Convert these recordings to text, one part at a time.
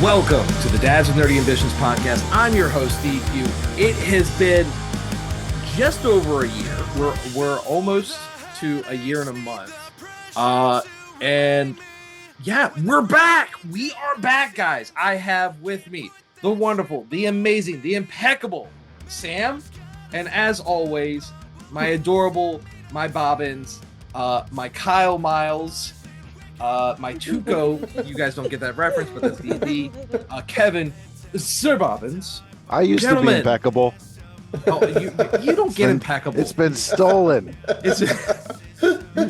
Welcome to the Dads with Nerdy Ambitions podcast. I'm your host, DQ. It has been just over a year. We're almost to a year and a month. And yeah, we're back. We are back, guys. I have with me the wonderful, the amazing, the impeccable Sam. And as always, my adorable, my Bobbins, my Kyle Miles, my Tuco, you guys don't get that reference, but that's the Kevin Sir Bobbins. I used to be impeccable. Oh, you don't get impeccable. It's been stolen.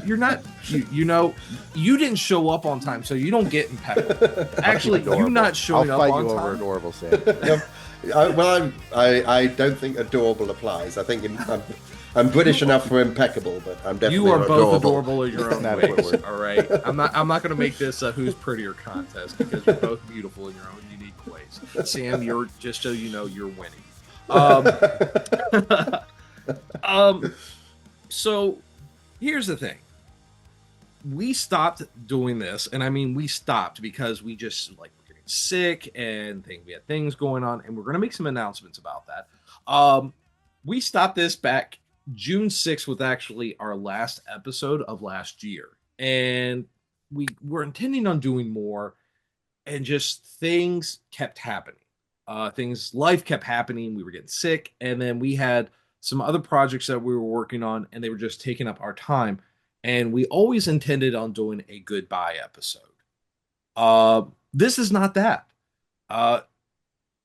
You're not, you didn't show up on time, so you don't get impeccable. Actually, you not showing up on time. I'll fight you over adorable, Sam. I don't think adorable applies. I think I'm British enough for impeccable, but I'm definitely you are both adorable in your own ways. Word. All right, I'm not going to make this a who's prettier contest because you're both beautiful in your own unique ways. Sam, you're just so you know, you're winning. So here's the thing. We stopped doing this, and I mean we stopped because we just were getting sick and we had things going on, and we're going to make some announcements about that. We stopped this back June 6th with actually our last episode of last year, and we were intending on doing more, and just things kept happening. Life kept happening. We were getting sick, and then we had some other projects that we were working on, and they were just taking up our time. And we always intended on doing a goodbye episode. This is not that.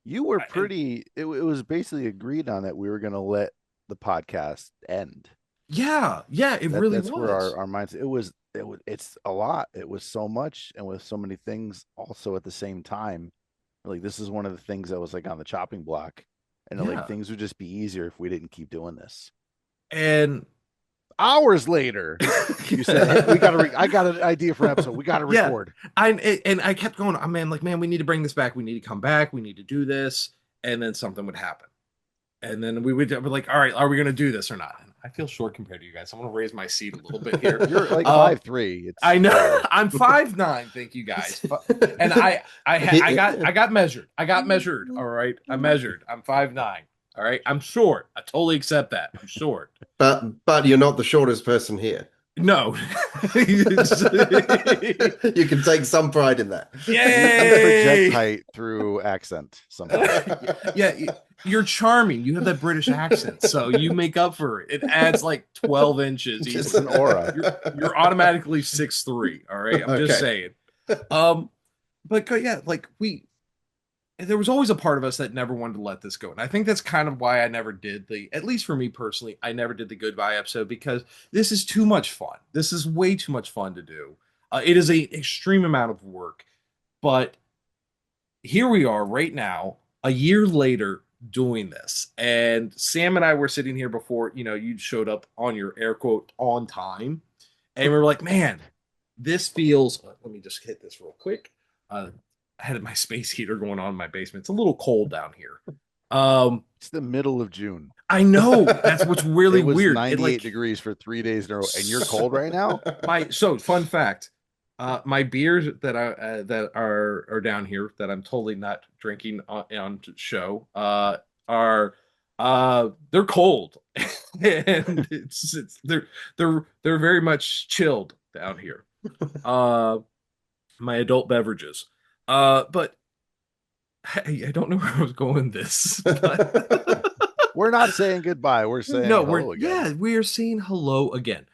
You were pretty. It was basically agreed on that we were going to let the podcast end. Yeah, it really was. That's where our mindset. It's a lot. It was so much, and with so many things also at the same time. Like, this is one of the things that was like on the chopping block, and like things would just be easier if we didn't keep doing this. And hours later, you said, "Hey, I got an idea for an episode. We got to record." I kept going. Man, we need to bring this back. We need to come back. We need to do this. And then something would happen. And then we would be like, all right, are we going to do this or not? And I feel short compared to you guys. I'm going to raise my seat a little bit here. You're like 5'3". I know. I'm 5'9". Thank you guys. And I got measured. I got measured. All right. I measured. I'm 5'9". All right. I'm short. I totally accept that. I'm short. But you're not the shortest person here. No. You can take some pride in that. Yay! Project height through accent sometimes. Yeah, you're charming. You have that British accent, so you make up for it. It adds like 12 inches. It's an aura. You're automatically 6'3". All right, I'm just saying. But yeah, there was always a part of us that never wanted to let this go. And I think that's kind of why I never did at least for me personally, I never did the goodbye episode, because this is too much fun. This is way too much fun to do. It is an extreme amount of work, but here we are right now, a year later, doing this. And Sam and I were sitting here before, you showed up on your air quote on time. And we were like, man, this feels, let me just hit this real quick. I had my space heater going on in my basement. It's a little cold down here. It's the middle of June. I know. That's what's really it was weird. 98 degrees for 3 days in a row, and you're cold right now. Fun fact: my beers that are down here that I'm totally not drinking on show are they're cold, and they're very much chilled down here. My adult beverages. But I don't know where I was going this. We're not saying goodbye. We're saying hello again. Yeah, we are saying hello again.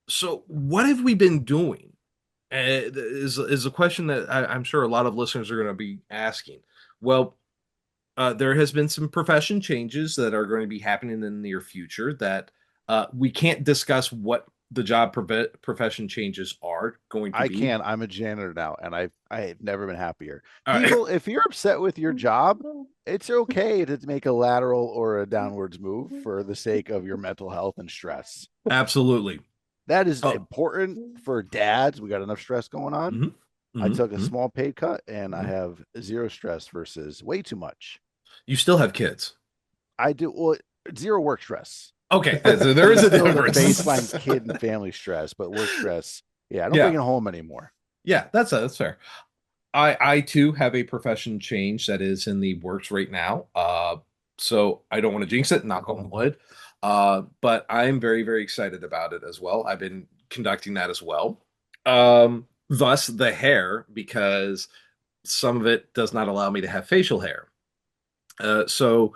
So what have we been doing? Is a question that I'm sure a lot of listeners are going to be asking. Well, there has been some profession changes that are going to be happening in the near future that we can't discuss what the job profession changes are going to be. I'm a janitor now, and I've never been happier. People, if you're upset with your job, it's okay to make a lateral or a downwards move for the sake of your mental health and stress. Absolutely. That is important for dads. We got enough stress going on. Mm-hmm. I took a small pay cut, and I have zero stress versus way too much. You still have kids. I do. Well, zero work stress. Okay, so there is a difference. Baseline kid and family stress, but work stress. Yeah, I don't bring it home anymore. Yeah, that's fair. I too have a profession change that is in the works right now. So I don't want to jinx it, knock on wood. But I'm very, very excited about it as well. I've been conducting that as well. Thus the hair, because some of it does not allow me to have facial hair. So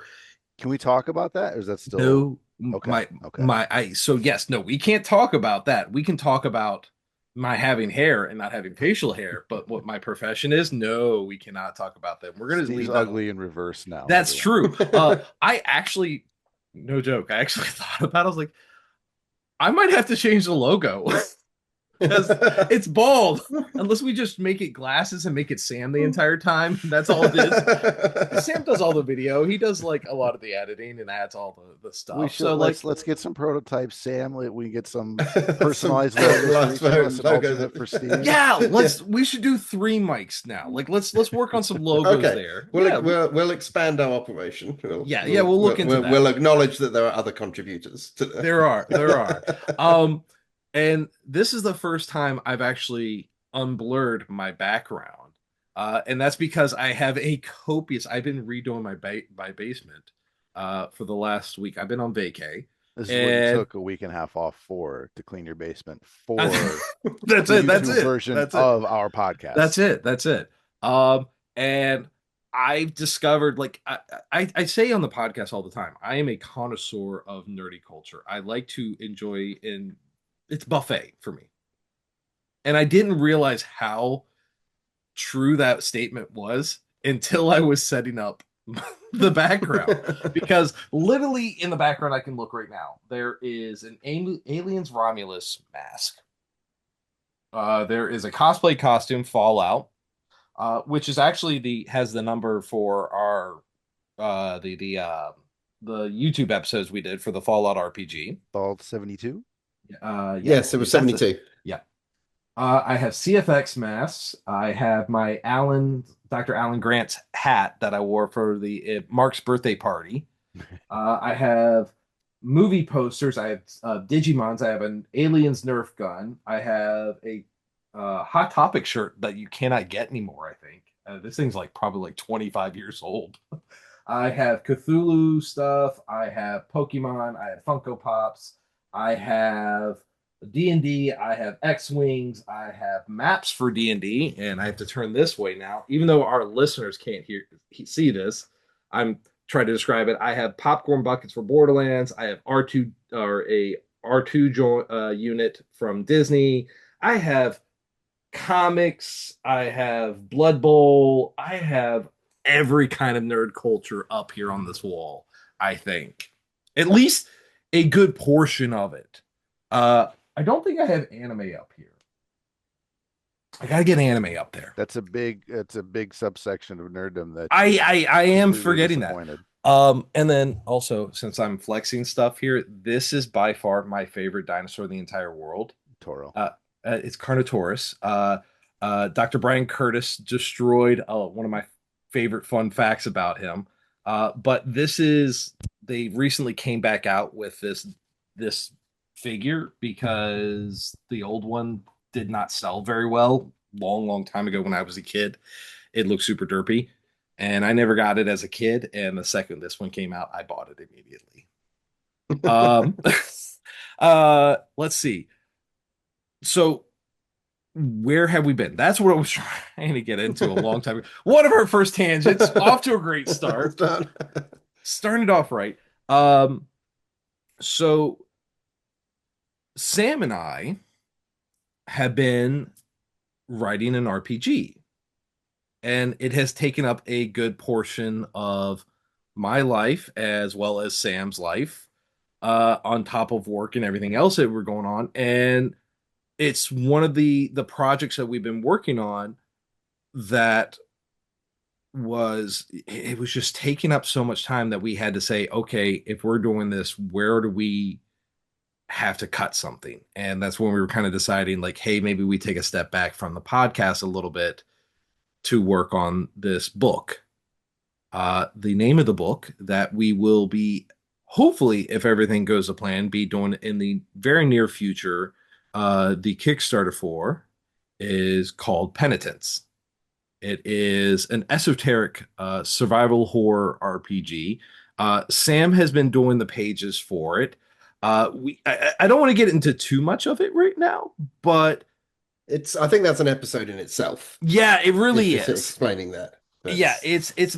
Can we talk about that? Or is that still no, okay? Okay. so yes, no, we can't talk about that. We can talk about my having hair and not having facial hair, but what my profession is, no, we cannot talk about that. We're gonna Steve's leave that. ugly in reverse now. That's everyone. true. I actually, no joke, I actually thought about it. I was like, I might have to change the logo. Because it's bald. Unless we just make it glasses and make it Sam the entire time. That's all it is. Sam does all the video. He does like a lot of the editing and adds all the stuff. We should So let's get some prototypes, Sam. We can get some personalized logos for Steve. Yeah, we should do 3 mics now. Like let's work on some logos there. We'll expand our operation. We'll look into that. We'll acknowledge that there are other contributors to this. There are. And this is the first time I've actually unblurred my background. And that's because I have I've been redoing my basement for the last week. I've been on vacay. This is what you took a week and a half off to clean your basement for that's it. That's it. Version of our podcast. That's it. And I've discovered, like I say on the podcast all the time, I am a connoisseur of nerdy culture. I like to enjoy it's buffet for me. And I didn't realize how true that statement was until I was setting up the background. Because literally in the background, I can look right now. There is an Aliens Romulus mask. There is a cosplay costume, Fallout, which is actually has the number for our the YouTube episodes we did for the Fallout RPG. Fallout 72. Yes, it was 72. Yeah. I have CFX masks. I have my Dr. Alan Grant's hat that I wore for the Mark's birthday party. I have movie posters. I have Digimons. I have an Aliens Nerf gun. I have a Hot Topic shirt that you cannot get anymore, I think. This thing's probably 25 years old. I have Cthulhu stuff. I have Pokemon. I have Funko Pops. I have D&D, I have X-Wings, I have maps for D&D, and I have to turn this way now. Even though our listeners can't see this, I'm trying to describe it. I have popcorn buckets for Borderlands. I have R2 or a R2 unit from Disney. I have comics. I have Blood Bowl. I have every kind of nerd culture up here on this wall, I think. At least a good portion of it. I don't think I have anime up here. I gotta get anime up there. That's a big subsection of nerddom that I am forgetting that. And then also, since I'm flexing stuff here, this is by far my favorite dinosaur in the entire world. Toro. It's Carnotaurus. Dr. Brian Curtis destroyed one of my favorite fun facts about him. But they recently came back out with this figure because the old one did not sell very well long time ago when I was a kid. It looked super derpy, and I never got it as a kid. And the second this one came out, I bought it immediately. Let's see. So where have we been? That's what I was trying to get into a long time ago. One of our first tangents, off to a great start. Starting it off right. So Sam and I have been writing an RPG, and it has taken up a good portion of my life as well as Sam's life, on top of work and everything else that we're going on. And it's one of the projects that we've been working on that was just taking up so much time that we had to say, okay, if we're doing this, where do we have to cut something? And that's when we were kind of deciding, hey, maybe we take a step back from the podcast a little bit to work on this book. The name of the book that we will be, hopefully, if everything goes to plan, be doing in the very near future, the Kickstarter for is called Penitence. It is an esoteric survival horror RPG. Sam has been doing the pages for it. I don't want to get into too much of it right now, but I think that's an episode in itself. yeah, it really If is. explaining that. Yeah,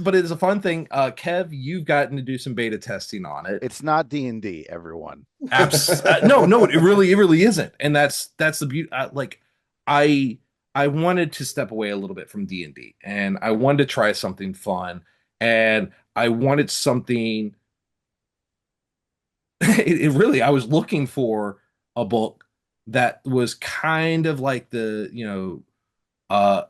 but it's a fun thing. Kev, you've gotten to do some beta testing on it. It's not D&D, everyone. No, it really isn't, and that's the beauty. Like, I I wanted to step away a little bit from D&D, and I wanted to try something fun, and I wanted something. It really, I was looking for a book that was kind of like the uh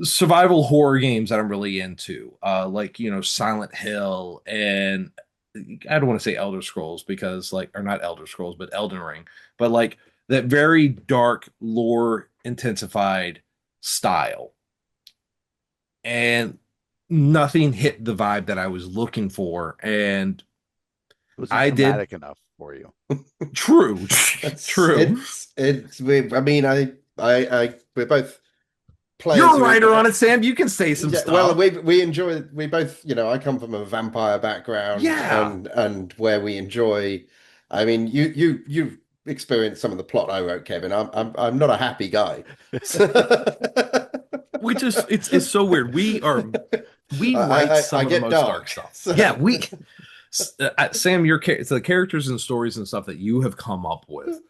survival horror games that I'm really into, like Silent Hill, and I don't want to say Elder Scrolls because like, or not Elder Scrolls, but Elden Ring, but like that very dark lore intensified style, and nothing hit the vibe that I was looking for, and It wasn't I did. dramatic enough for you. True. True. I mean, we're both players. You're a writer on it, Sam. You can say some stuff. Well, we enjoy. We both, I come from a vampire background, Yeah. and where we enjoy. I mean, you've experienced some of the plot I wrote, Kevin. I'm not a happy guy. We just it's so weird. We write some of the most dark stuff. So. Yeah, Sam, the characters and stories and stuff that you have come up with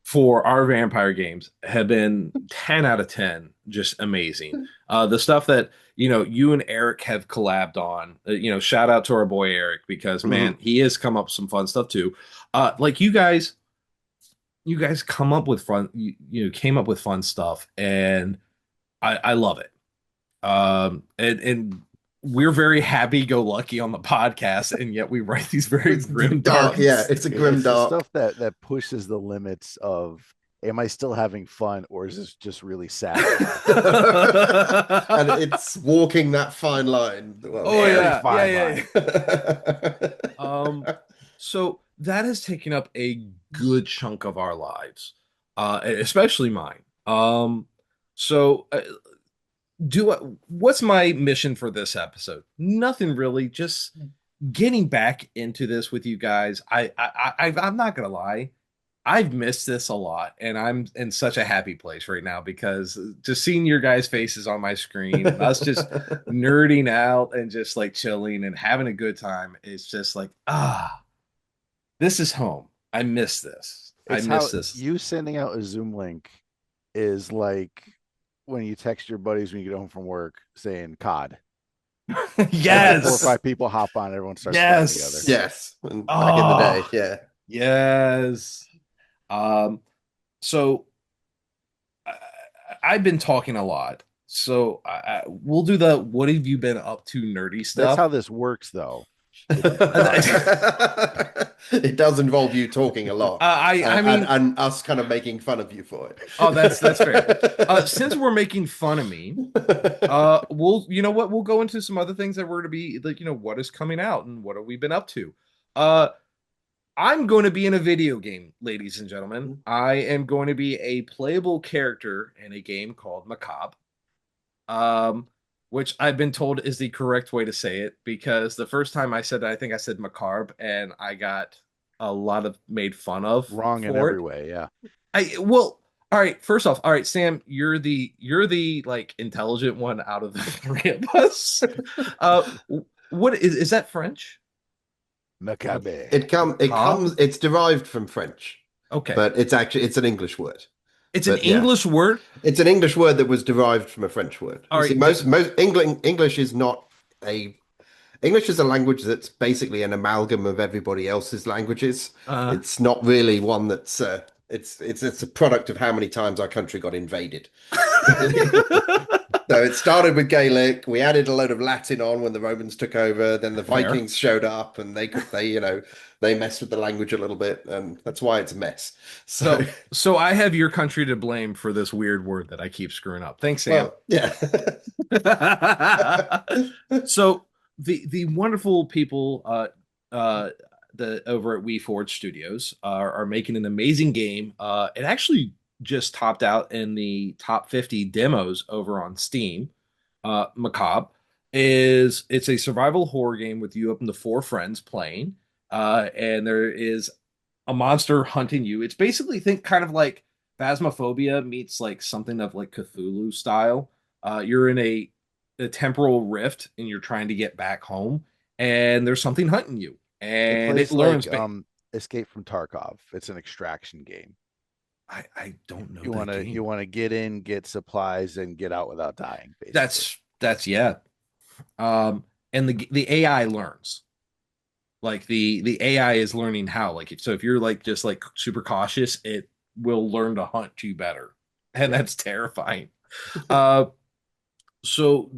for our vampire games have been 10 out of 10, just amazing. The stuff that you and Eric have collabed on, shout out to our boy Eric, because man, he has come up with some fun stuff too. Like you guys come up with fun, came up with fun stuff, and I love it. And we're very happy-go-lucky on the podcast, and yet we write these very grim dark. Yeah, it's a grim It's dark the stuff that pushes the limits of, am I still having fun, or is this just really sad? And it's walking that fine line. Well, Oh yeah, fine yeah. So that has taken up a good chunk of our lives, especially mine. So what's my mission for this episode? Nothing really, just getting back into this with you guys. I'm not gonna lie, I've missed this a lot, and I'm in such a happy place right now because just seeing your guys' faces on my screen, and us just nerding out and just like chilling and having a good time, it's just like, this is home. I miss this. I miss this. You sending out a Zoom link is like when you text your buddies when you get home from work saying COD. Yes. 4 or 5 people hop on, everyone starts playing together. Yes. Back in the day, yeah. Yes. So I've been talking a lot. So we'll do the what have you been up to nerdy stuff. That's how this works, though. It does involve you talking a lot. I mean, and us kind of making fun of you for it. Oh, that's fair. Since we're making fun of me, we'll go into some other things that were to be like, what is coming out and what have we been up to. I'm going to be in a video game, ladies and gentlemen. I am going to be a playable character in a game called Macabre. Which I've been told is the correct way to say it, because the first time I said that, I think I said macabre, and I got a lot of made fun of. Wrong in every way, yeah. All right. First off, all right, Sam, you're the like intelligent one out of the 3 of us. What is that French? Macabre. It's derived from French. Okay, but it's an English word. It's an English word. It's an English word that was derived from a French word. All right. See, most English is not a English is a language that's basically an amalgam of everybody else's languages. It's not really one that's it's a product of how many times our country got invaded. So it started with Gaelic. We added a load of Latin on when the Romans took over. Then the Vikings showed up, and they messed with the language a little bit, and that's why it's a mess. So I have your country to blame for this weird word that I keep screwing up. Thanks, Sam. Well, yeah. So the wonderful people over at WeForge Studios are making an amazing game. It actually just topped out in the top 50 demos over on Steam. Macabre, is it's a survival horror game with you up to four friends playing, and there is a monster hunting you. It's basically think kind of like Phasmophobia meets like something of like Cthulhu style. You're in a temporal rift and you're trying to get back home, and there's something hunting you, It and it plays learns. like Escape from Tarkov. It's an extraction game. I don't know You that wanna game. you wanna get in, get supplies, and get out without dying, basically. That's yeah. Um, and the AI learns. Like the AI is learning how. Like so, if you're like just like super cautious, it will learn to hunt you better, and Yeah. that's terrifying. Uh, so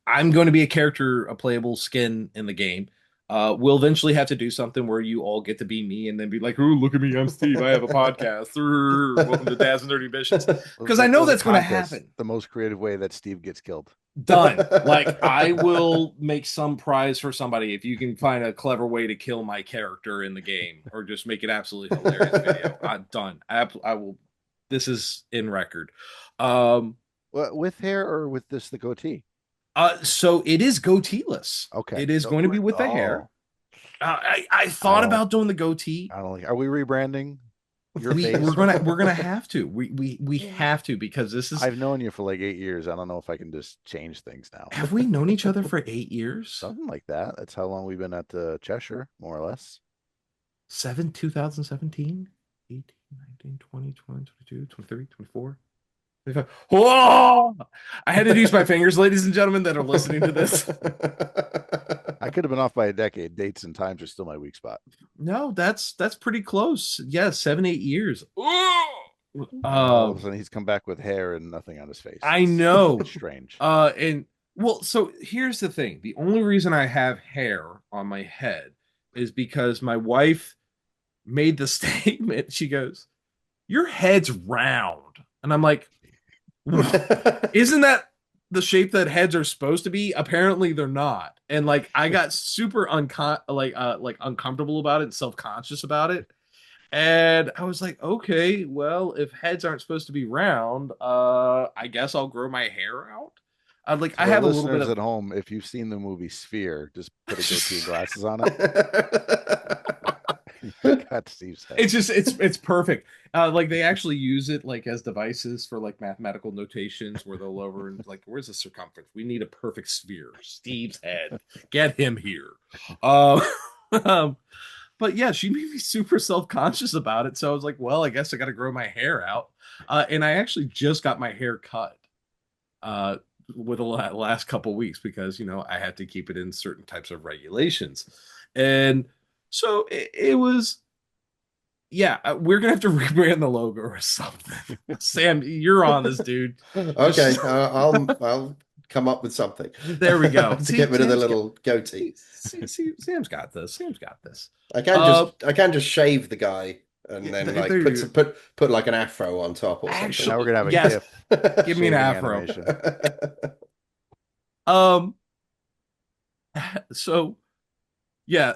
I'm going to be a character, a playable skin in the game. We'll eventually have to do something where you all get to be me and then be like, "Oh, look at me, I'm Steve. I have a podcast. Welcome to Dads and Dirty Missions." Because I know Those are that's going to contests. happen. The most creative way that Steve gets killed. Done. Like I will make some prize for somebody if you can find a clever way to kill my character in the game, or just make it absolutely hilarious video. I'm done. I will. This is in record. Um, With hair or with this the goatee? so it is goateeless. Okay. It is going to be with the hair. Oh, I I thought don't about doing the goatee. I don't like. Are we rebranding your We're face? gonna have to. We have to because this is. I've known you for like 8 years. I don't know if I can just change things now. Have we known each other for 8 years? Something like that. That's how long we've been at Cheshire, more or less. 2017, 18, 19, 20, 21, 22, 23, 24. 25. Whoa! I had to use my fingers, ladies and gentlemen that are listening to this. I could have been off by a decade. Dates and times are still my weak spot. No, that's pretty close. Yeah, 7, 8 years. All of a sudden, he's come back with hair and nothing on his face. I know. It's strange. And well, so here's the thing. The only reason I have hair on my head is because my wife made the statement. She goes, "Your head's round." And I'm like, isn't that the shape that heads are supposed to be? Apparently they're not. And like I got super like uncomfortable about it and self-conscious about it. And I was like, okay, well, if heads aren't supposed to be round, I guess I'll grow my hair out. Like For I have a little listeners bit of at home, if you've seen the movie Sphere, just put a goatee and glasses on it. You got Steve's head. it's just it's perfect. Like they actually use it like as devices for like mathematical notations where they'll over and like, where's the circumference? We need a perfect sphere. Steve's head. Get him here. Um, um, but yeah, she made me super self-conscious about it. So I was like, well, I guess I got to grow my hair out. And I actually just got my hair cut with the last couple weeks because, you know, I had to keep it in certain types of regulations. And so it was, yeah, we're going to have to rebrand the logo or something. Sam, you're on this, dude. Okay, I'll come up with something. There we go. To get rid of the little goatee. Sam's got this. Sam's got this. I can just shave the guy and then like put like an afro on top or something. Now we're gonna have a yes. GIF. Give me an afro. So yeah.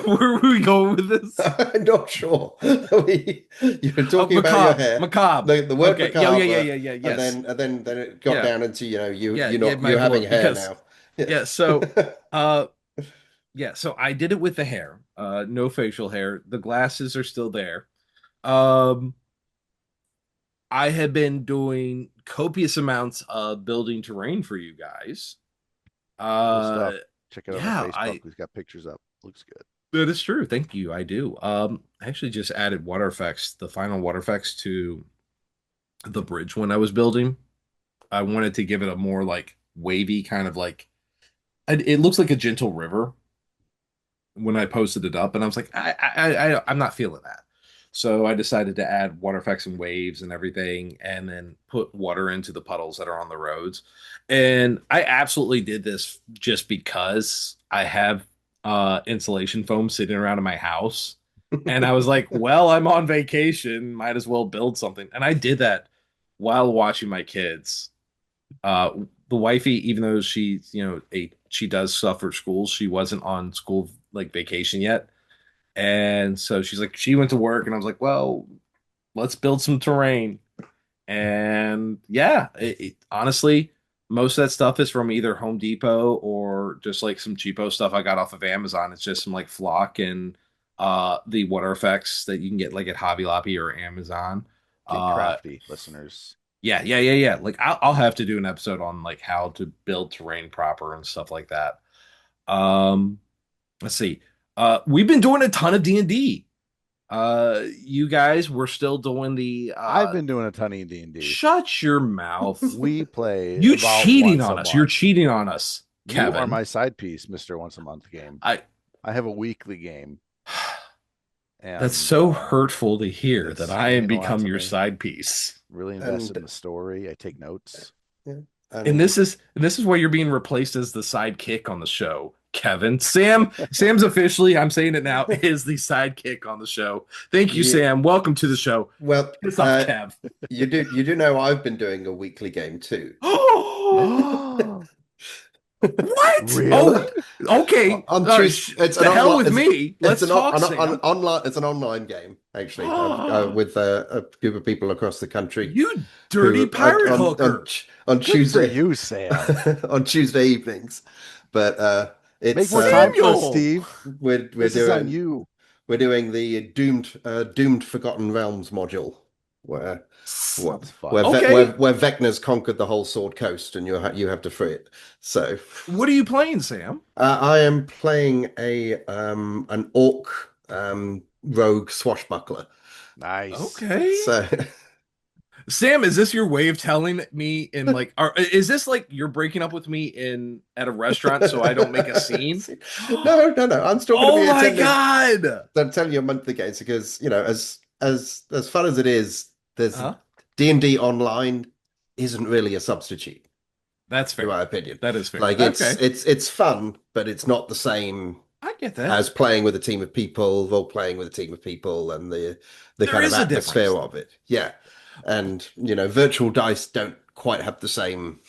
Where are we going with this? I'm not sure. You're talking about your hair. Macabre. The word okay. macabre. Yeah. Yes. And then it got down into, you know, you're having hair because, now. Yeah. So yeah, so I did it with the hair. No facial hair. The glasses are still there. I had been doing copious amounts of building terrain for you guys. Check it out on Facebook. We've got pictures up. Looks good. That is true. Thank you. I do. I actually just added water effects, the final water effects to the bridge when I was building. I wanted to give it a more like wavy kind of like it looks like a gentle river when I posted it up, and I was like, I'm not feeling that. So I decided to add water effects and waves and everything, and then put water into the puddles that are on the roads. And I absolutely did this just because I have insulation foam sitting around in my house. And I was like, well, I'm on vacation, might as well build something. And I did that while watching my kids. The wifey, even though she's, you know, she does stuff for school, she wasn't on school like vacation yet. And so she's like, she went to work, and I was like, well, let's build some terrain. And yeah, honestly, Most of that stuff is from either Home Depot or just like some cheapo stuff I got off of Amazon. It's just some like Flock and the water effects that you can get like at Hobby Lobby or Amazon. Get Uh crafty, listeners. yeah. Like I'll have to do an episode on like how to build terrain proper and stuff like that. Um let's see. We've been doing a ton of D&D. You guys, we're still doing the I've been doing a ton of D&D. shut your mouth. We play. You about cheating once on a us. You're month. cheating on us, Kevin. You are my side piece, Mr. Once a Month game. I have a weekly game. And, That's so hurtful to hear it's that I am mean a lot become to your me. side piece. Really invest in the story. I take notes. Yeah. And this is why you're being replaced as the sidekick on the show, Kevin. Sam's officially, I'm saying it now, is the sidekick on the show. Thank you, Yeah. Sam. Welcome to the show. well, Piss off, Kev. you do know I've been doing a weekly game too. What? Really? Oh, okay. On Tuesday, it's the an hell online- with me. Let's it's talk, an Sam. online. It's an online game actually with a group of people across the country. You dirty who- pirate on, hooker. on Good for Tuesday. you, Sam. On Tuesday evenings, but it's Make more time for us, Samuel! Steve. we're This is on doing you. we're doing the doomed Forgotten Realms module where Sounds fun. where, Okay. where Vecna's conquered the whole Sword Coast and you have to free it. So What are you playing, Sam? I am playing an orc rogue swashbuckler. Nice. Okay. So Sam, is this your way of telling me in like is this like you're breaking up with me at a restaurant so I don't make a scene? No. I'm still going to Oh be my attending. god. I'm telling you monthly games because as fun as it is, there's Uh-huh. D&D online isn't really a substitute, That's fair. in my opinion. That is fair. Like it's fun, but it's not the same I get that. as playing with a team of people, role playing with a team of people, and the There kind of is a atmosphere difference. of it. Yeah, and virtual dice don't quite have the same.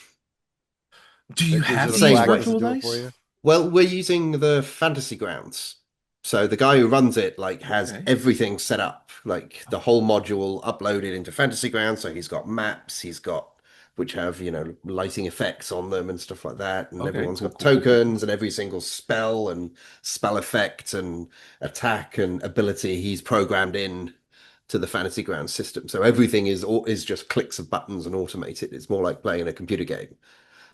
Do you have Digital these Black virtual doesn't do it dice? for you? Well, we're using the Fantasy Grounds. So the guy who runs it has Okay. everything set up, like the whole module uploaded into Fantasy Grounds. So he's got maps, which have lighting effects on them and stuff like that, and Okay, everyone's cool, got cool, cool. tokens and every single spell and spell effect and attack and ability he's programmed in to the Fantasy Grounds system. So everything is just clicks of buttons and automated. It's more like playing a computer game,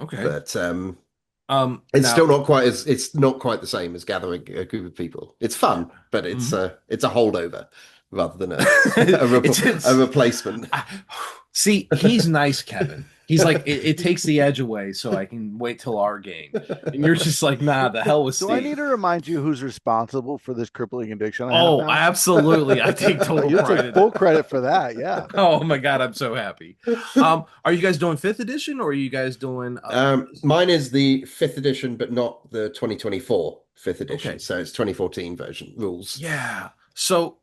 Okay. but it's Now- still not quite the same as gathering a group of people. It's fun, but it's a holdover rather than a replacement. See, he's nice, Kevin. He's like, it takes the edge away so I can wait till our game. And you're just like, nah, the hell with Do Steve. I need to remind you who's responsible for this crippling addiction? I have Oh, now? absolutely. I take total You pride take in full it. credit for that. Yeah. Oh my god, I'm so happy. Are you guys doing 5th edition or are you guys doing Mine is the 5th edition, but not the 2024 5th edition. Okay. So it's 2014 version rules. Yeah. So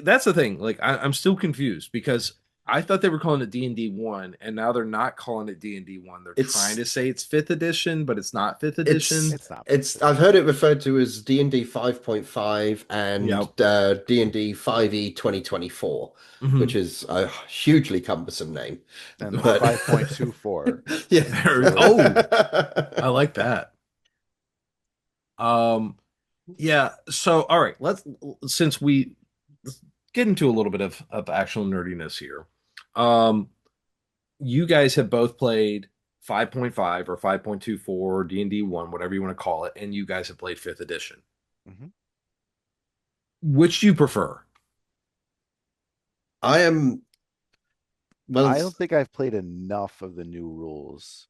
that's the thing. Like I'm still confused because I thought they were calling it D&D 1 and now they're not calling it D&D 1. They're trying to say it's 5th edition, but it's not 5th edition. It's not. I've heard it referred to as D&D 5.5 and Yep. D&D 5e 2024, Mhm. which is a hugely cumbersome name. And But- 5.24. Yeah. There we go. I like that. Yeah, so all right, since we get into a little bit of actual nerdiness here. You guys have both played 5.5 or 5.24 D&D 1, whatever you want to call it, and you guys have played 5th edition. Mhm. Which do you prefer? I am. Well, I don't think I've played enough of the new rules.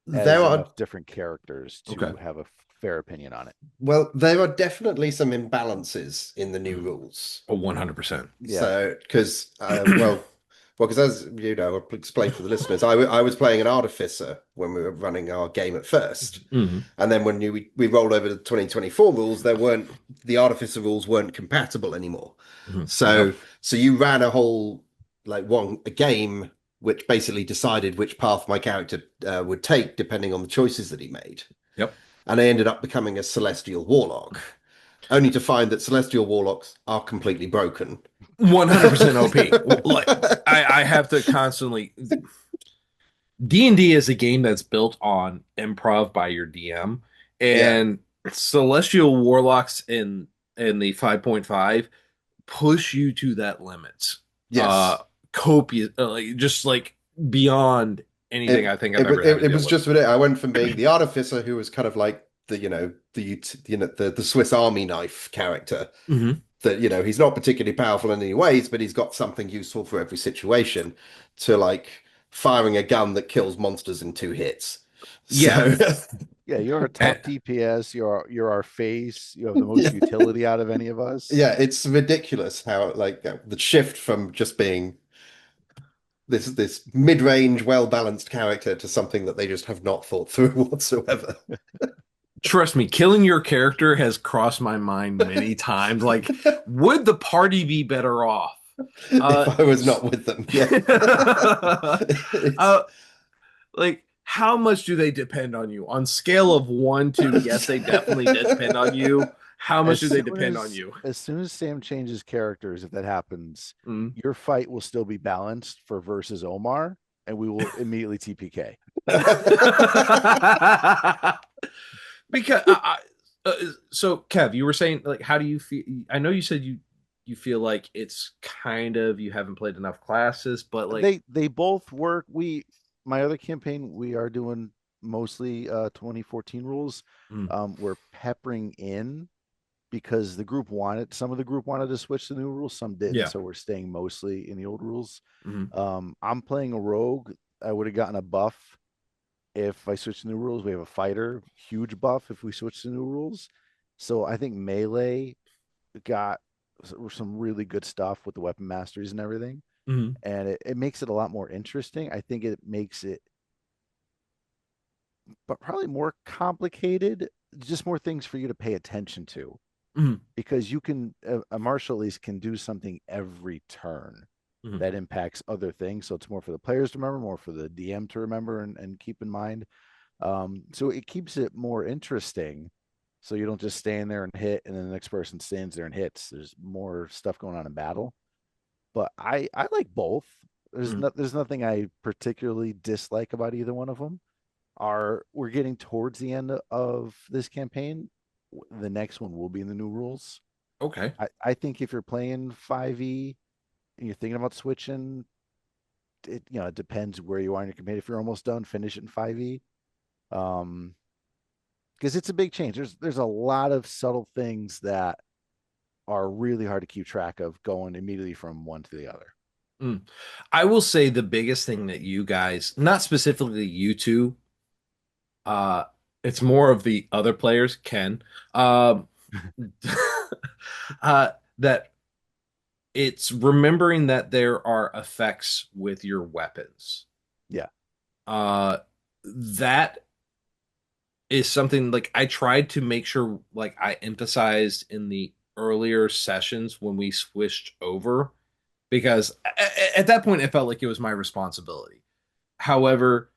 As there are enough different characters to Okay. have a fair opinion on it. there are definitely some imbalances in the new rules. Oh, 100%. Yeah. So, because because as you know, I'll explain for the listeners, I was playing an artificer when we were running our game at first, Mhm. and then when we rolled over to the 2024 rules, the artificer rules weren't compatible anymore. Mhm. So you ran a whole a game which basically decided which path my character would take depending on the choices that he made. Yep. And I ended up becoming a celestial warlock, only to find that celestial warlocks are completely broken. 100% OP. Like I have to constantly D&D is a game that's built on improv by your DM, Yeah. and Celestial Warlocks in the 5.5 push you to that limit. Uh Yes. copious, like just like beyond anything I think I've ever had to It deal was with. just with it. I went from being the artificer who was kind of like the the Swiss Army knife character Hmm. that he's not particularly powerful in any ways, but he's got something useful for every situation, to like firing a gun that kills monsters in 2 hits. Yeah. So Yeah, you're our Eh, top DPS. You're our face. You have the most yeah, utility out of any of us. yeah, it's ridiculous how like the shift from just being this mid-range, well-balanced character to something that they just have not thought through whatsoever. Trust me, killing your character has crossed my mind many times. Like, would the party be better off? Uh, If I was not with them, yeah. It's uh, like, how much do they depend on you? On scale of 1 to yes, they definitely depend on you. How much As do they soon depend on as you? as soon as Sam changes characters, if that happens, Mm. your fight will still be balanced for versus Omar, and we will immediately TPK. Because so Kev, you were saying like, how do you feel? I know you said you feel like it's kind of you haven't played enough classes, but like, They both work. My other campaign, we are doing mostly 2014 rules. mm, We're peppering in because some of the group wanted to switch to new rules, some didn't, yeah, so we're staying mostly in the old rules. mhm, I'm playing a rogue. I would have gotten a buff if I switched to new rules. We have a fighter, huge buff if we switch to new rules. So I think melee got some really good stuff with the weapon masteries and everything, mhm, and it makes it a lot more interesting. I think it makes it, but probably more complicated, just more things for you to pay attention to, mhm, because you can a martial at least can do something every turn mhm. that impacts other things. So it's more for the players to remember, more for the DM to remember and keep in mind. So it keeps it more interesting. So you don't just stand there and hit, and then the next person stands there and hits. There's more stuff going on in battle. But I like both. Mhm. There's nothing I particularly dislike about either one of them. We're getting towards the end of this campaign. The next one will be in the new rules. Okay. I think if you're playing 5e and you're thinking about switching, it depends where you are in your campaign. If you're almost done, finish it in 5e. Um, because it's a big change. There's a lot of subtle things that are really hard to keep track of going immediately from one to the other. Mm. I will say the biggest thing that you guys, not specifically you two, uh, it's more of the other players, Ken, um, that it's remembering that there are effects with your weapons. Yeah. Uh, that is something like I tried to make sure like I emphasized in the earlier sessions when we switched over because at that point it felt like it was my responsibility. However,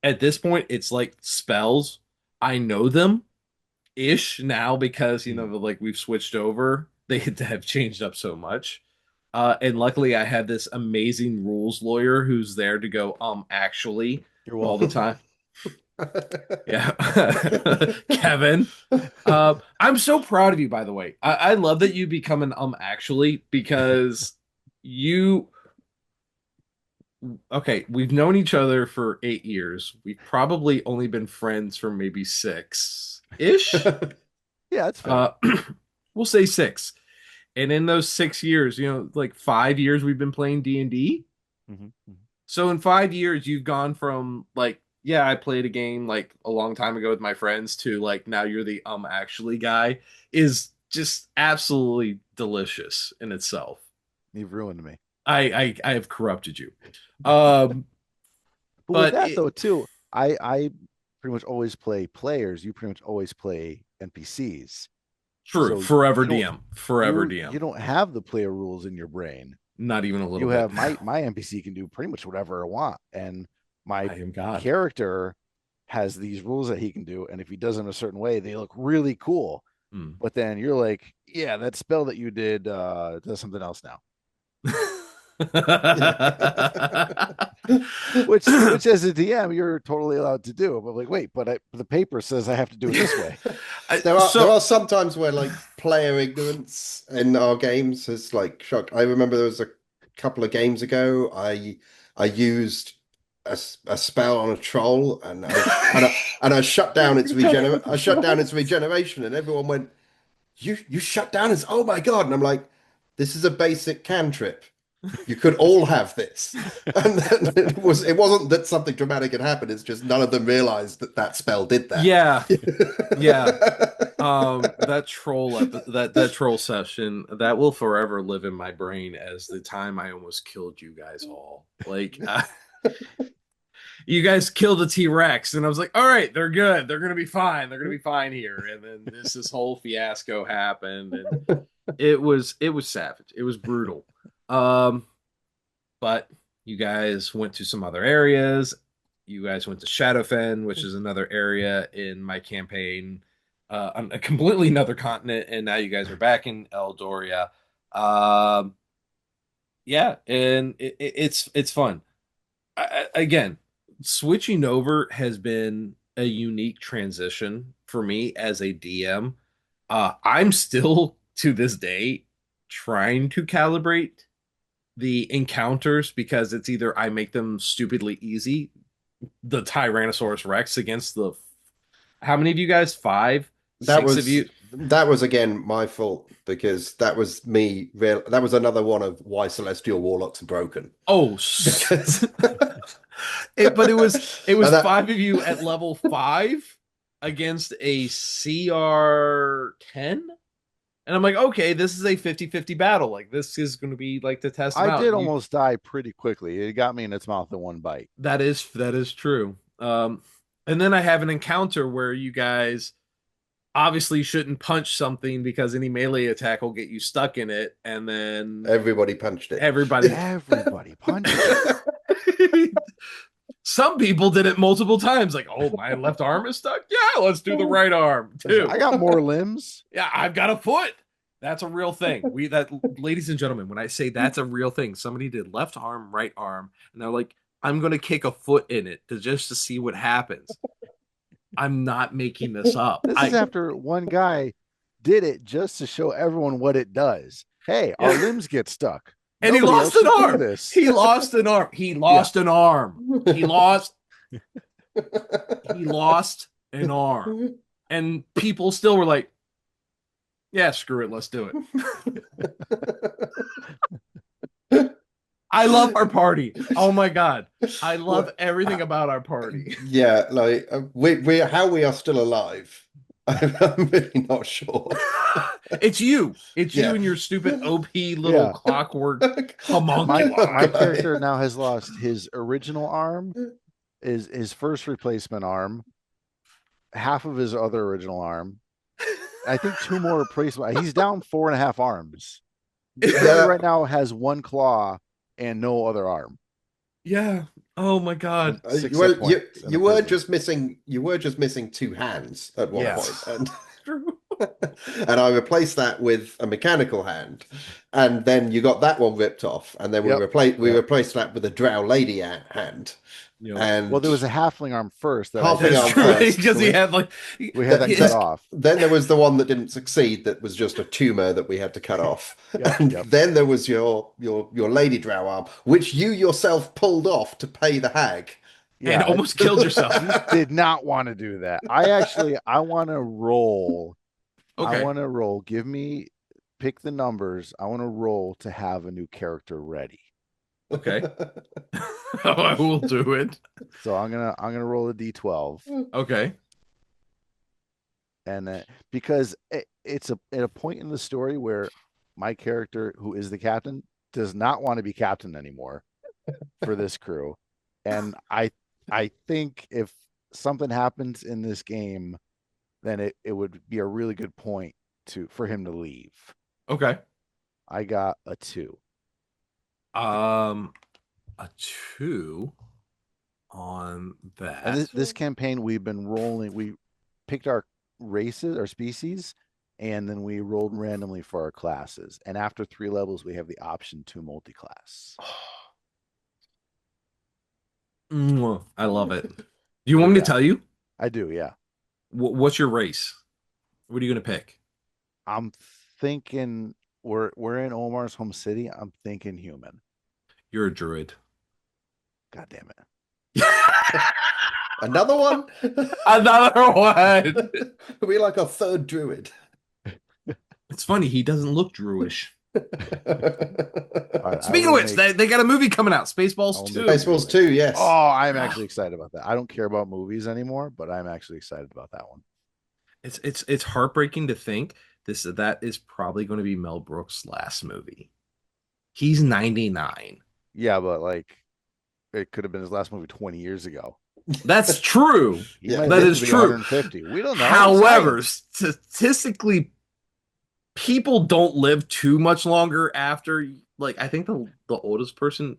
at this point it's like spells. I know them ish now because like we've switched over. They have changed up so much. And luckily I had this amazing rules lawyer who's there to go, actually You're all the welcome. time. Yeah. Kevin. I'm so proud of you, by the way. I love that you become an actually because you okay, we've known each other for 8 years. We've probably only been friends for maybe 6-ish. Yeah, that's fair. Uh we'll say 6. And in those 6 years, like 5 years we've been playing D&D. Mm-hmm. So in 5 years, you've gone from like, yeah, I played a game like a long time ago with my friends to like now you're the actually guy is just absolutely delicious in itself. You've ruined me. I have corrupted you. Um, But with but that though, too, I pretty much always play players. You pretty much always play NPCs. true, So forever you don't DM, forever DM. you don't have the player rules in your brain. Not even a little You bit. have my NPC can do pretty much whatever I want, and my I am God. character has these rules that he can do, and if he does them a certain way, they look really cool. Mm. But then you're like, yeah, that spell that you did does something else now. Which as a DM, you're totally allowed to do. But like, wait, but the paper says I have to do it this way. There are some times where like player ignorance in our games has like shocked. I remember there was a couple of games ago I used a spell on a troll and I shut down its regeneration and everyone went, you shut down his, oh my God. And I'm like, this is a basic cantrip. You could all have this. And then it wasn't that something dramatic had happened. It's just none of them realized that spell did that. Yeah. Yeah. That troll session that will forever live in my brain as the time I almost killed you guys all. Like, you guys killed a T-Rex, and I was like, all right, they're good. They're gonna be fine. They're gonna be fine here. And then this whole fiasco happened, and it was savage. It was brutal. But you guys went to some other areas. You guys went to Shadowfen, which is another area in my campaign, on a completely another continent, and now you guys are back in Eldoria. Yeah, and it's fun. Again, switching over has been a unique transition for me as a DM. I'm still to this day trying to calibrate the encounters because it's either I make them stupidly easy, the Tyrannosaurus Rex against the, how many of you guys? Five, six of you? That was again my fault because that was me. That was another one of why Celestial Warlocks are broken. Oh, but it was five of you at level 5 against a CR 10. And I'm like, okay, this is a 50-50 battle. Like, this is going to be like to test them out. I did almost die pretty quickly. It got me in its mouth in one bite. That is true. And then I have an encounter where you guys obviously shouldn't punch something because any melee attack will get you stuck in it. And then everybody punched it. Everybody punched it. Some people did it multiple times. Like, oh, my left arm is stuck. Yeah, let's do the right arm too. I got more limbs. Yeah, I've got a foot. That's a real thing. Ladies and gentlemen, when I say that's a real thing, somebody did left arm, right arm, and they're like, I'm gonna kick a foot in it to see what happens. I'm not making this up. This is after one guy did it just to show everyone what it does. Hey, our limbs get stuck. And he lost an arm. He lost an arm. He lost an arm. He lost an arm. And people still were like, yeah, screw it. Let's do it. I love our party. Oh my God. I love everything about our party. Yeah, like we how we are still alive. I'm really not sure. It's you. It's you and your stupid OP little clockwork homunculus. My character now has lost his original arm, is his first replacement arm, half of his other original arm. I think 2 more replacement. He's down 4.5 arms. He right now has 1 claw and no other arm. Yeah. Oh my God. Well, you were just missing 2 hands at one point. And and I replaced that with a mechanical hand. And then you got that one ripped off. And then we replaced that with a drow lady hand. And well, there was a halfling arm first. Halfling arm first. Because he had we had that cut off. Then there was the one that didn't succeed. That was just a tumor that we had to cut off. Then there was your lady drow arm, which you yourself pulled off to pay the hag. And almost killed yourself. You did not want to do that. I want to roll. Okay. I want to roll. Pick the numbers. I want to roll to have a new character ready. Okay. I will do it. So I'm gonna roll a d12. Okay. And because it's at a point in the story where my character, who is the captain, does not want to be captain anymore for this crew, and I think if something happens in this game, then it would be a really good point for him to leave. Okay. I got a 2. A 2 on that. And this campaign we've been rolling. We picked our races, our species, and then we rolled randomly for our classes. And after 3 levels, we have the option to multi-class. I love it. Do you want me to tell you? I do, yeah. What's your race? What are you gonna pick? I'm thinking we're in Omar's home city. I'm thinking human. You're a druid. God damn it. Another one? Another one. We like a third druid. It's funny, he doesn't look druish. Right, Speaking of which, they got a movie coming out, Spaceballs 2. Spaceballs 2, yes. Oh, I'm actually excited about that. I don't care about movies anymore, but I'm actually excited about that one. It's heartbreaking to think that is probably going to be Mel Brooks' last movie. He's 99. Yeah, but like it could have been his last movie 20 years ago. That's true. Yeah, that is true. 150. We don't know. However, statistically, people don't live too much longer after, like, I think the oldest person,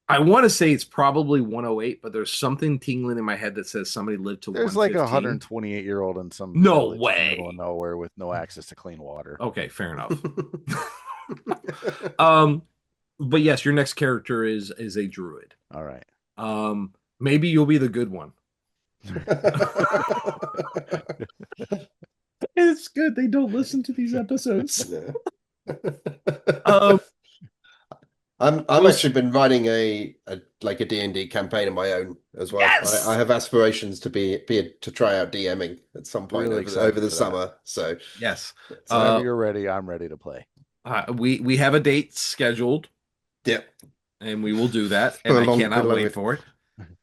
I want to say it's probably 108, but there's something tingling in my head that says somebody lived to There's like a 115. 128-year-old in some No village in the way. middle of nowhere with no access to clean water. Okay, fair enough. But yes, your next character is a druid. All right. Maybe you'll be the good one. It's good they don't listen to these episodes. I'm actually been writing a D&D campaign of my own as well. Yes! I have aspirations to to try out DMing at some point Really over the summer. So yes, whenever you're ready, I'm ready to play. We have a date scheduled. Yep. And we will do that. And I cannot wait for it.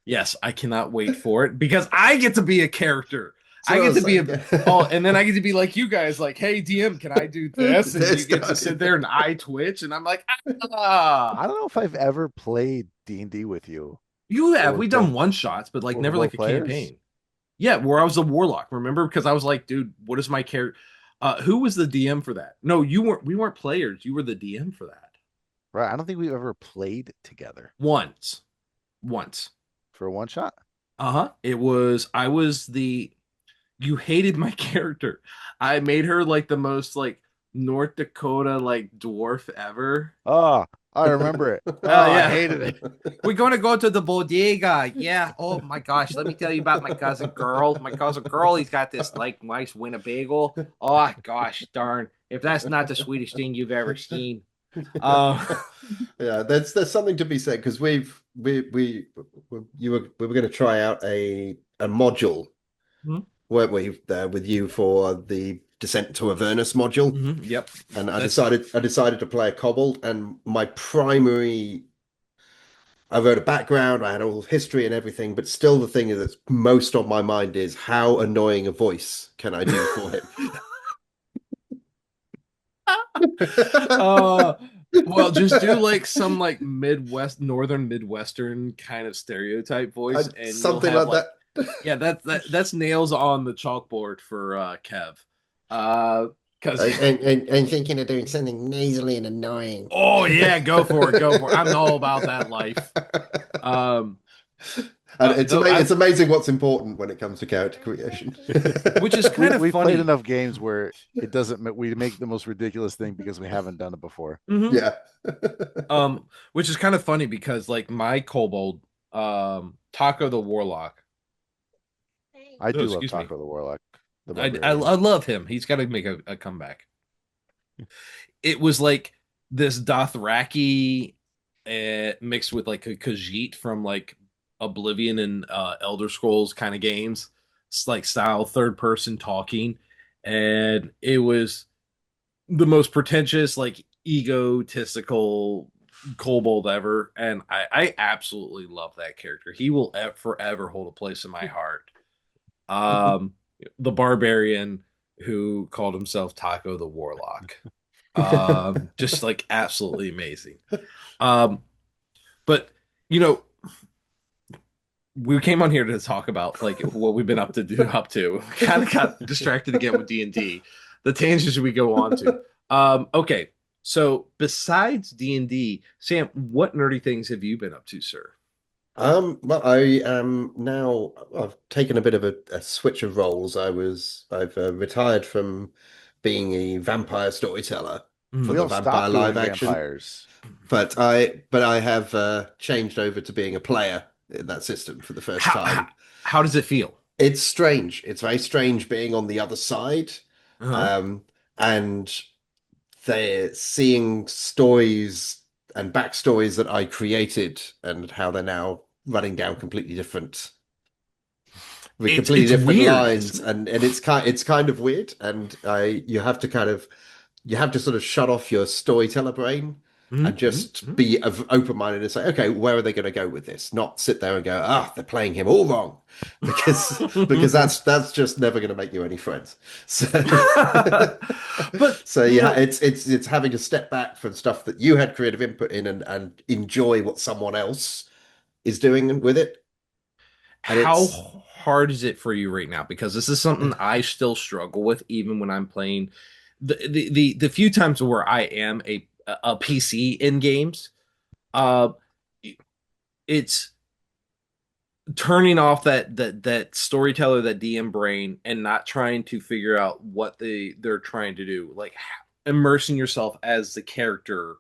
Yes, I cannot wait for it because I get to be a character. I get to be and then I get to be like you guys, like, hey DM, can I do this? And you get to sit there and I twitch, and I'm like, I don't know if I've ever played D&D with you. You have. We've done one shots, but like never like a campaign. Yeah, where I was a warlock. Remember? Because I was like, dude, what is my character? Who was the DM for that? No, you weren't. We weren't players. You were the DM for that. Right. I don't think we've ever played together. Once. For a one shot? I was you hated my character. I made her like the most like North Dakota like dwarf ever. Oh, I remember it. Yeah. I hated it. We're gonna go to the bodega. Yeah. Oh my gosh. Let me tell you about my cousin Girl. My cousin Girl, he's got this like nice Winnebago. Oh gosh darn. If that's not the sweetest thing you've ever seen. Yeah, there's something to be said because we were going to try out a module, weren't we? There with you for the Descent to Avernus module. Yep. And I decided to play a kobold, and my primary. I wrote a background, I had all history and everything, but still the thing that's most on my mind is how annoying a voice can I do for him? Well, just do like some like northern Midwestern kind of stereotype voice, and something like that. Yeah, that's nails on the chalkboard for Kev. Because I'm thinking of doing something nasally and annoying. Oh yeah, go for it. I'm all about that life. And it's amazing what's important when it comes to character creation. Which is kind of we've funny. Played enough games where it doesn't. We make the most ridiculous thing because we haven't done it before. Mm-hmm. Yeah. Which is kind of funny because like my kobold, Taco the Warlock. I do love Taco the Warlock. I love him. He's got to make a comeback. It was like this Dothraki mixed with like a Khajiit from like Oblivion and Elder Scrolls kind of games. It's like style third person talking, and it was the most pretentious, like egotistical kobold ever, and I absolutely love that character. He will forever hold a place in my heart. The barbarian who called himself Taco the Warlock. Just like absolutely amazing. But you know, we came on here to talk about like what we've been up to. Kind of got distracted again with D&D. The tangents we go on to. Okay, so besides D&D, Sam, what nerdy things have you been up to, sir? Well, I am now. I've taken a bit of a switch of roles. I've retired from being a vampire storyteller for We the all vampire stopped live doing action. vampires. But I have changed over to being a player in that system for the first time. How does it feel? It's strange. It's very strange being on the other side. Uh-huh. And they're seeing stories and backstories that I created and how they're now running down completely different with completely different weird, lines, and it's kind of weird, and you have to sort of shut off your storyteller brain and just be open-minded and say, okay, where are they going to go with this? Not sit there and go, they're playing him all wrong, because that's just never going to make you any friends. So, but so yeah, it's having to step back from stuff that you had creative input in and enjoy what someone else is doing with it. And how hard is it for you right now? Because this is something I still struggle with, even when I'm playing the few times where I am a PC in games. It's turning off that storyteller, that DM brain, and not trying to figure out what they're trying to do. Like immersing yourself as the character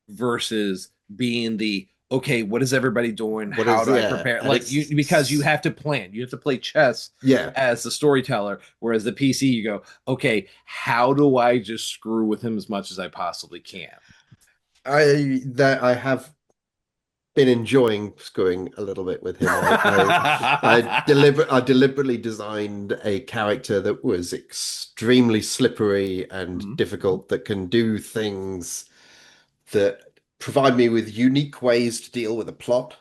versus being the okay, what is everybody doing? How do I prepare? Like because you have to plan. You have to play chess as the storyteller. Whereas the PC, you go, okay, how do I just screw with him as much as I possibly can? I have been enjoying screwing a little bit with him. I deliberately designed a character that was extremely slippery and difficult, that can do things that provide me with unique ways to deal with a plot.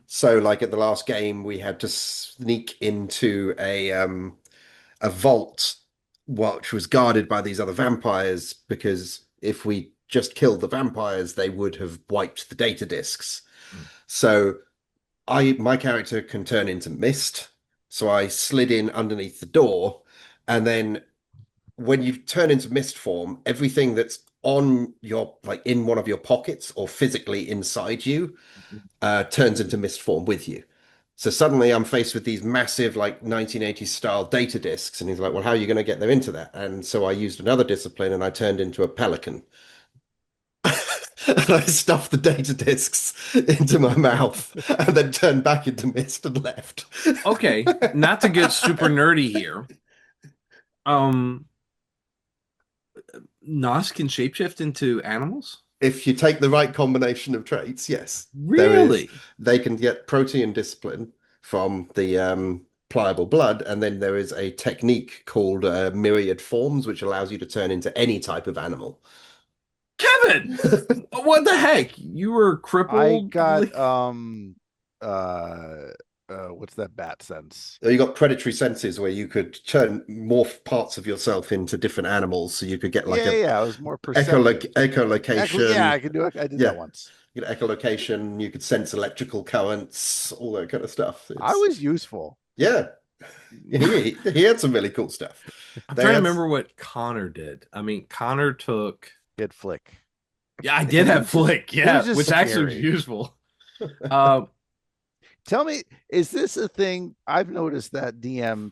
So, like at the last game, we had to sneak into a vault which was guarded by these other vampires, because if we just killed the vampires, they would have wiped the data disks. So my character can turn into mist. So I slid in underneath the door, and then when you turn into mist form, everything that's on your, like in one of your pockets or physically inside you, turns into mist form with you. So suddenly I'm faced with these massive, like 1980s style data disks, and he's like, well, how are you going to get them into that? And so I used another discipline and I turned into a pelican. And I stuffed the data disks into my mouth and then turned back into mist and left. Okay, not to get super nerdy here. Nos can shapeshift into animals? If you take the right combination of traits, yes. Really? They can get protean discipline from the pliable blood, and then there is a technique called myriad forms, which allows you to turn into any type of animal. Kevin, what the heck? You were crippled. I got what's that bat sense? You got predatory senses where you could morph parts of yourself into different animals, so you could get like it was more perceptive. Echolocation. Yeah, I could do it. I did that once. You get echolocation. You could sense electrical currents, all that kind of stuff. I was useful. Yeah. He had some really cool stuff. I'm trying to remember what Connor did. I mean, Connor took. He had flick. Yeah, I did have flick. Yeah, which actually was useful. Tell me, is this a thing? I've noticed that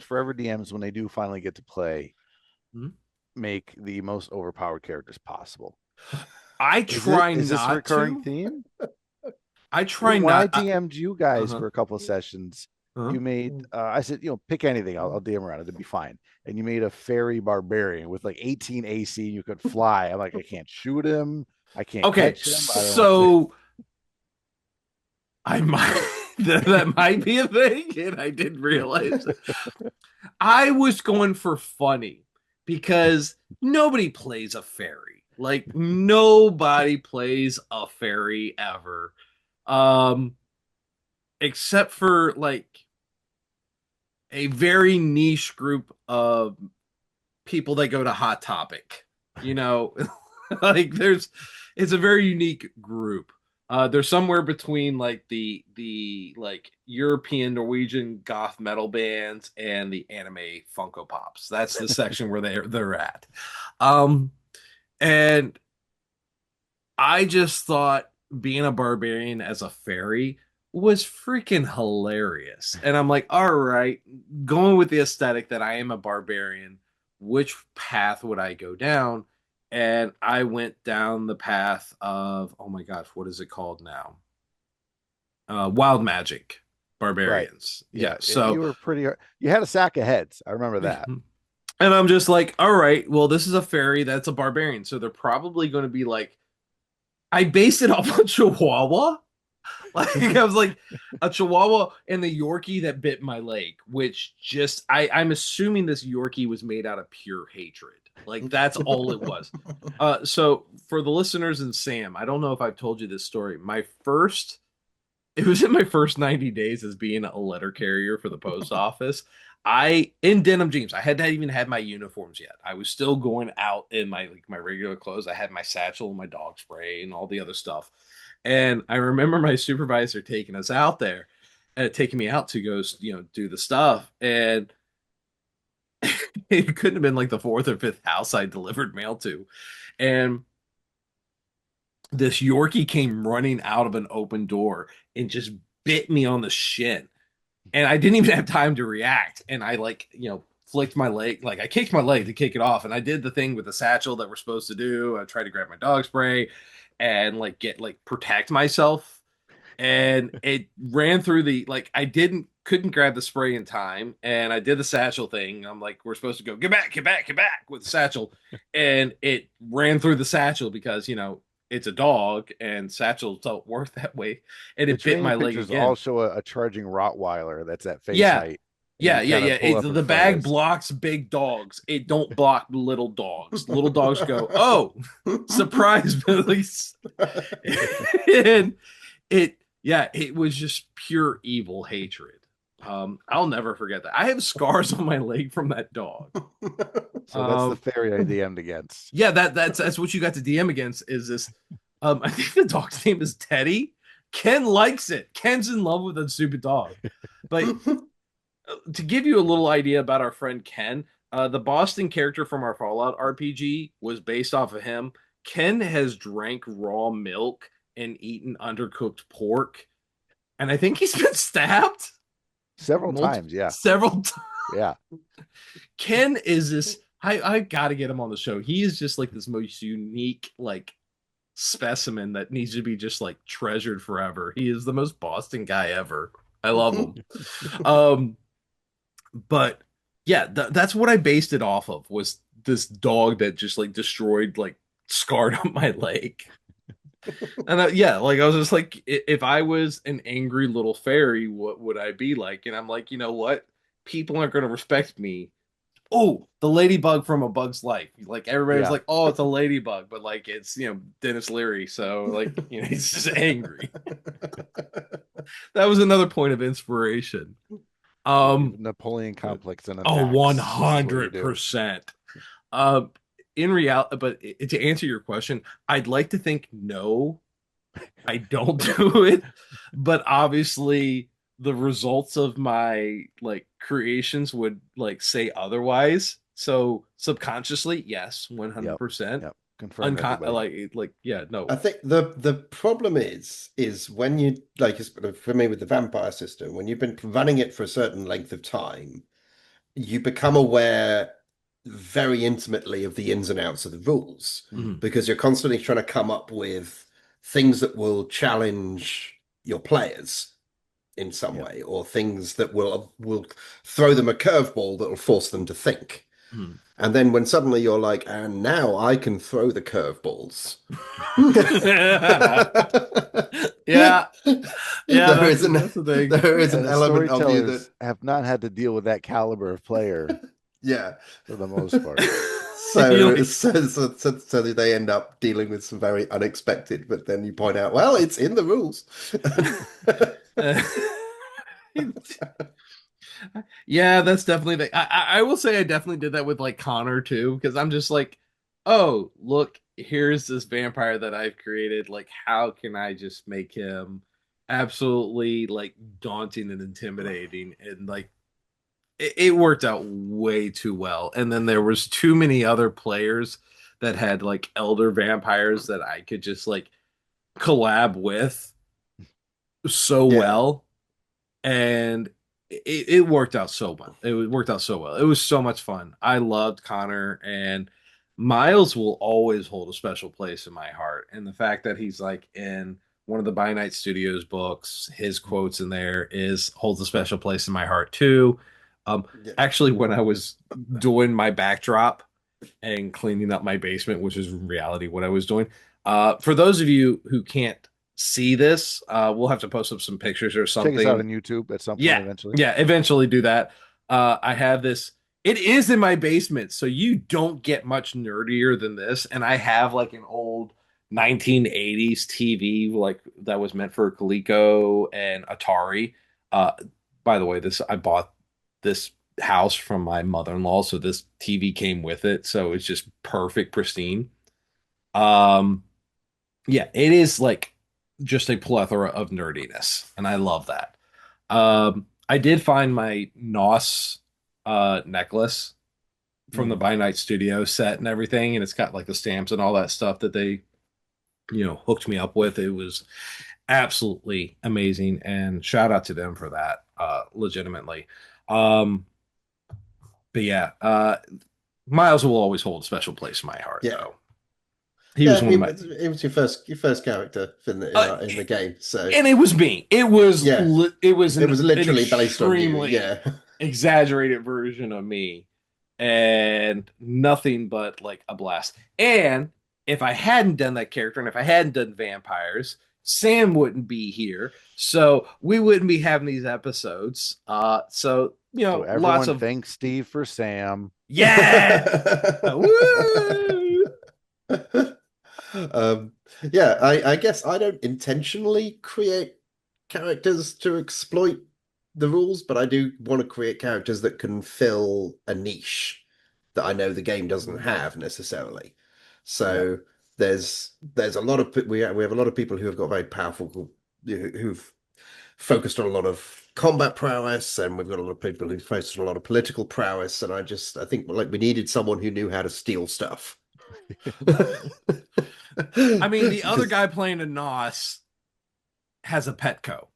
forever DMs, when they do finally get to play, make the most overpowered characters possible. I try not to. Is this a recurring theme? I try not. When I DM'd you guys for a couple of sessions, you made, I said, pick anything. I'll DM around it. It'll be fine. And you made a fairy barbarian with like 18 AC. You could fly. I'm like, I can't shoot him. I can't catch him. So I might that might be a thing, and I didn't realize it. I was going for funny because nobody plays a fairy. Like nobody plays a fairy ever. Except for like a very niche group of people that go to Hot Topic, like it's a very unique group. They're somewhere between like the like European Norwegian goth metal bands and the anime Funko Pops. That's the section where they're at. And I just thought being a barbarian as a fairy was freaking hilarious. And I'm like, all right, going with the aesthetic that I am a barbarian, which path would I go down? And I went down the path of, oh my gosh, what is it called now? Wild Magic Right. Barbarians. Yeah. You So, were you had a sack of heads. I remember that. and I'm just like, all right, well, this is a fairy that's a barbarian. So they're probably going to be like, I based it off of Chihuahua. Like I was like a Chihuahua and the Yorkie that bit my leg, which just I'm assuming this Yorkie was made out of pure hatred. Like that's all it was. So for the listeners and Sam, I don't know if I've told you this story. It was in my first 90 days as being a letter carrier for the post office. I in denim jeans. I hadn't even had my uniforms yet. I was still going out in my regular clothes. I had my satchel and my dog spray and all the other stuff. And I remember my supervisor taking us out there, taking me out to go, do the stuff. And it couldn't have been like the fourth or fifth house I delivered mail to. And this Yorkie came running out of an open door and just bit me on the shin. And I didn't even have time to react. And I flicked my leg, like I kicked my leg to kick it off. And I did the thing with the satchel that we're supposed to do. I tried to grab my dog spray and protect myself. And it ran through I couldn't grab the spray in time. And I did the satchel thing. I'm like, we're supposed to go, get back with the satchel. And it ran through the satchel because, it's a dog and satchels don't work that way. And it bit my leg again. Also a charging Rottweiler that's at face height. Yeah. The bag blocks big dogs. It don't block little dogs. Little dogs go, oh, surprise, Billy. And it was just pure evil hatred. I'll never forget that. I have scars on my leg from that dog. So that's the fairy I DM'd against. Yeah, that's what you got to DM against. Is this? I think the dog's name is Teddy. Ken likes it. Ken's in love with that stupid dog. But to give you a little idea about our friend Ken, the Boston character from our Fallout RPG was based off of him. Ken has drank raw milk and eaten undercooked pork, and I think he's been stabbed several times. Yeah, several times. Yeah, Ken is this. I gotta get him on the show. He is just like this most unique specimen that needs to be just treasured forever. He is the most Boston guy ever. I love him. But yeah, that's what I based it off of, was this dog that just destroyed, scarred up my leg. And I was just like, if I was an angry little fairy, what would I be like? And I'm like, you know what? People aren't going to respect me. Oh, the ladybug from A Bug's Life. Everybody's like, oh, it's a ladybug, but it's Dennis Leary, so he's just angry. That was another point of inspiration. Napoleon complex and 100%. In reality, but to answer your question, I'd like to think no, I don't do it, but obviously the results of my creations would say otherwise. So subconsciously, yes, 100%. Yep. Confirm. No. I think the problem is when you for me with the vampire system, when you've been running it for a certain length of time, you become aware very intimately of the ins and outs of the rules, because you're constantly trying to come up with things that will challenge your players in some way, or things that will throw them a curveball that will force them to think. And then when suddenly you're like, and now I can throw the curveballs. Yeah. There is an element of you that have not had to deal with that caliber of player. Yeah, for the most part. So they end up dealing with some very unexpected, but then you point out, well, it's in the rules. Yeah, that's definitely I will say I definitely did that with Connor too, because I'm just like, oh, look, here's this vampire that I've created. How can I just make him absolutely daunting and intimidating? And it worked out way too well. And then there was too many other players that had elder vampires that I could just collab with so well. And it worked out so well. It worked out so well. It was so much fun. I loved Connor, and Miles will always hold a special place in my heart. And the fact that he's like in one of the By Night Studios books, his quotes in there is holds a special place in my heart too. Yeah. Actually, when I was doing my backdrop and cleaning up my basement, which is in reality what I was doing. For those of you who can't see this, we'll have to post up some pictures or something. Check us out on YouTube at some point eventually. Yeah, eventually do that. I have this. It is in my basement, so you don't get much nerdier than this. And I have like an old 1980s TV like that was meant for Coleco and Atari. By the way, this I bought this house from my mother-in-law, so this TV came with it, so it's just perfect, pristine. Um, yeah, it is like just a plethora of nerdiness, and I love that. I did find my NOS necklace from the By Night Studio set and everything, and it's got like the stamps and all that stuff that they, hooked me up with. It was absolutely amazing, and shout out to them for that, legitimately. But yeah, Miles will always hold a special place in my heart. Yeah. Though. He was one of my. It was your first character in the game, so and it was me. It was it was literally based on you. Yeah, exaggerated version of me, and nothing but like a blast. And if I hadn't done that character, and if I hadn't done vampires, Sam wouldn't be here, so we wouldn't be having these episodes. So everyone lots of thanks Steve for Sam. Yeah. Woo! I guess I don't intentionally create characters to exploit the rules, but I do want to create characters that can fill a niche that I know the game doesn't have necessarily. So there's a lot of we have a lot of people who have got very powerful who've focused on a lot of combat prowess, and we've got a lot of people who focused on a lot of political prowess, and I think like we needed someone who knew how to steal stuff. I mean, the other guy playing a NOS has a Petco.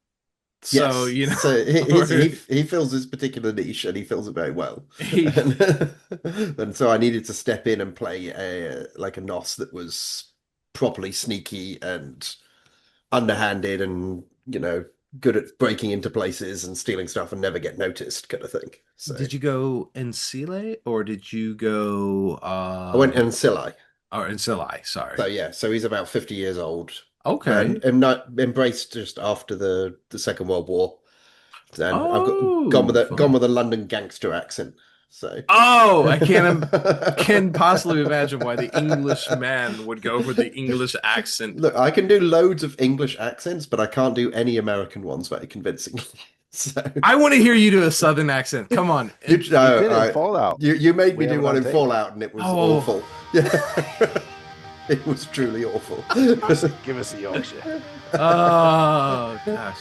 So, yes. So he fills this particular niche, and he fills it very well. And so I needed to step in and play a NOS that was properly sneaky and underhanded and, good at breaking into places and stealing stuff and never get noticed kind of thing. So did you go Encile or did you go I went Encile. Or Encile, sorry. So he's about 50 years old. Okay. And not embraced just after the Second World War. And I've gone with a London gangster accent. So I can possibly imagine why the Englishman would go for the English accent. Look, I can do loads of English accents, but I can't do any American ones very convincingly. So I want to hear you do a Southern accent. Come on. You did in Fallout. You made me do one in Fallout, and it was awful. Yeah. It was truly awful. Give us a Yorkshire. Oh gosh.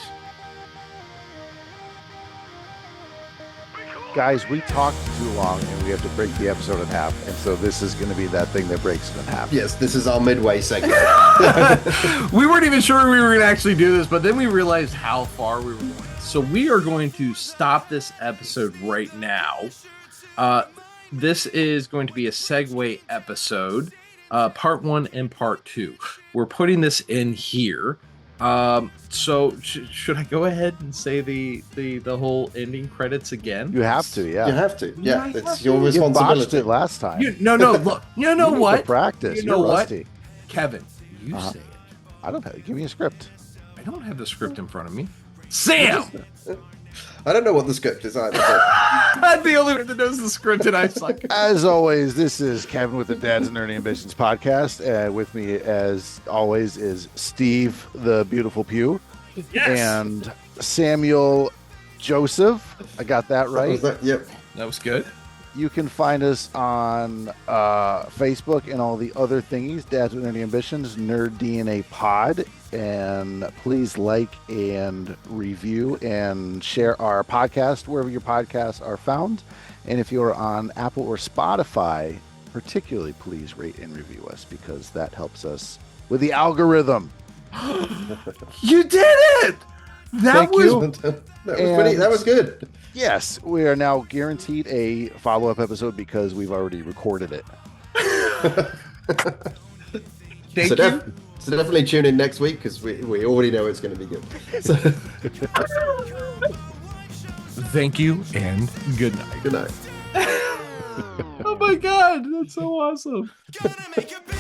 Guys, we talked too long and we have to break the episode in half. And so this is going to be that thing that breaks it in half. Yes, this is our midway segment. We weren't even sure we were going to actually do this, but then we realized how far we were going. So we are going to stop this episode right now. This is going to be a segue episode, part 1 and part 2. We're putting this in here. So should I go ahead and say the whole ending credits again? You have to, yeah. You have to, yeah. It's your responsibility. You botched it last time. Look. You know what? Practice. You know You're what? rusty. Kevin, you say it. I don't have. Give me a script. I don't have the script in front of me. Sam. I don't know what the script is either. I'm the only one that knows the script, and I suck. As always, this is Kevin with the Dads and Nerdy Ambitions podcast. With me, as always, is Steve, the beautiful Pew, and Samuel Joseph. I got that right. Yep, that was good. You can find us on Facebook and all the other thingies, Dads with Nerdy Ambitions, Nerd DNA Pod. And please like and review and share our podcast wherever your podcasts are found. And if you're on Apple or Spotify, particularly, please rate and review us because that helps us with the algorithm. You did it! That Thank was you. That was good. Yes, we are now guaranteed a follow-up episode because we've already recorded it. thank you. So definitely tune in next week because we already know it's going to be good. So, Thank you and good night. good night. Oh my god, that's so awesome. Gonna make it big.